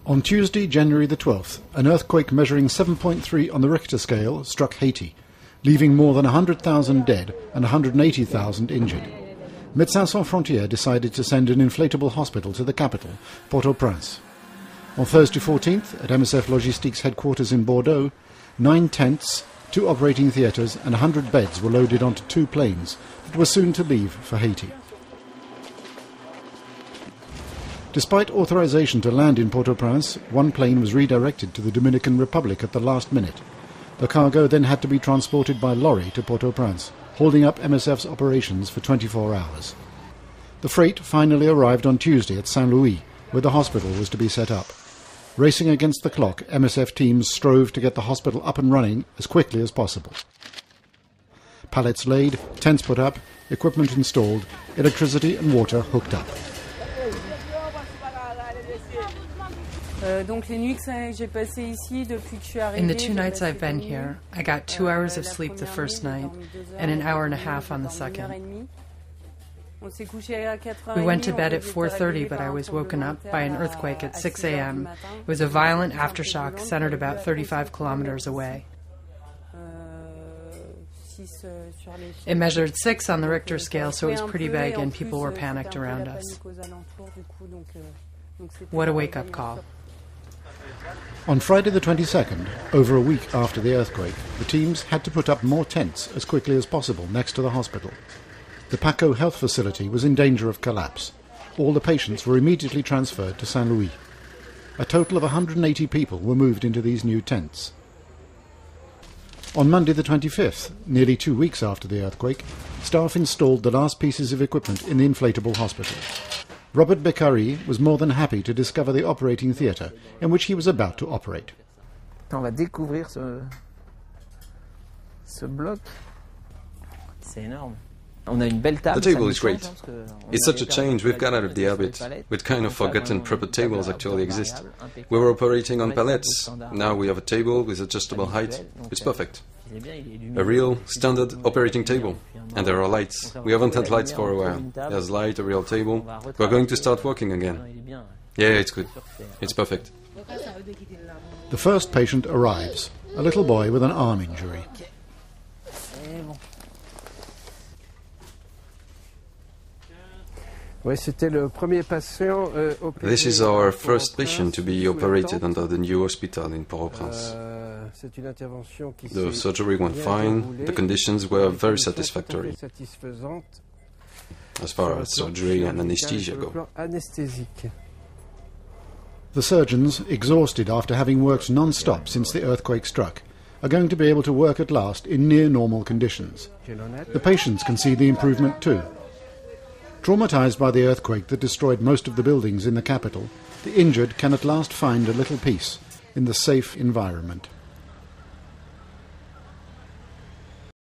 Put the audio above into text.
On Tuesday, January the 12th, an earthquake measuring 7.3 on the Richter scale struck Haiti, leaving more than 100,000 dead and 180,000 injured. Médecins Sans Frontières decided to send an inflatable hospital to the capital, Port-au-Prince. On Thursday 14th, at MSF Logistics headquarters in Bordeaux, 9 tents, 2 operating theatres and 100 beds were loaded onto 2 planes that were soon to leave for Haiti. Despite authorization to land in Port-au-Prince, 1 plane was redirected to the Dominican Republic at the last minute. The cargo then had to be transported by lorry to Port-au-Prince, holding up MSF's operations for 24 hours. The freight finally arrived on Tuesday at Saint-Louis, where the hospital was to be set up. Racing against the clock, MSF teams strove to get the hospital up and running as quickly as possible. Pallets laid, tents put up, equipment installed, electricity and water hooked up. In the 2 nights I've been here, I got 2 hours of sleep the first night and an hour and a half on the second. We went to bed at 4:30, but I was woken up by an earthquake at 6 a.m. It was a violent aftershock centered about 35 kilometers away. It measured 6 on the Richter scale, so it was pretty big and people were panicked around us. What a wake-up call. On Friday the 22nd, over a week after the earthquake, the teams had to put up more tents as quickly as possible next to the hospital. The Paco health facility was in danger of collapse. All the patients were immediately transferred to Saint-Louis. A total of 180 people were moved into these new tents. On Monday the 25th, nearly 2 weeks after the earthquake, staff installed the last pieces of equipment in the inflatable hospital. Robert Beccari was more than happy to discover the operating theatre in which he was about to operate. On va découvrir ce bloc. C'est énorme. The table is great. It's such a change. We've got out of the habit. We'd kind of forgotten proper tables actually exist. We were operating on pallets. Now we have a table with adjustable height. It's perfect. A real standard operating table. And there are lights. We haven't had lights for a while. There's light, a real table. We're going to start working again. Yeah, it's good. It's perfect. The first patient arrives, a little boy with an arm injury. This is our first patient to be operated under the new hospital in Port-au-Prince. The surgery went fine, the conditions were very satisfactory as far as surgery and anesthesia go. The surgeons, exhausted after having worked non-stop since the earthquake struck, are going to be able to work at last in near-normal conditions. The patients can see the improvement too. Traumatized by the earthquake that destroyed most of the buildings in the capital, the injured can at last find a little peace in the safe environment.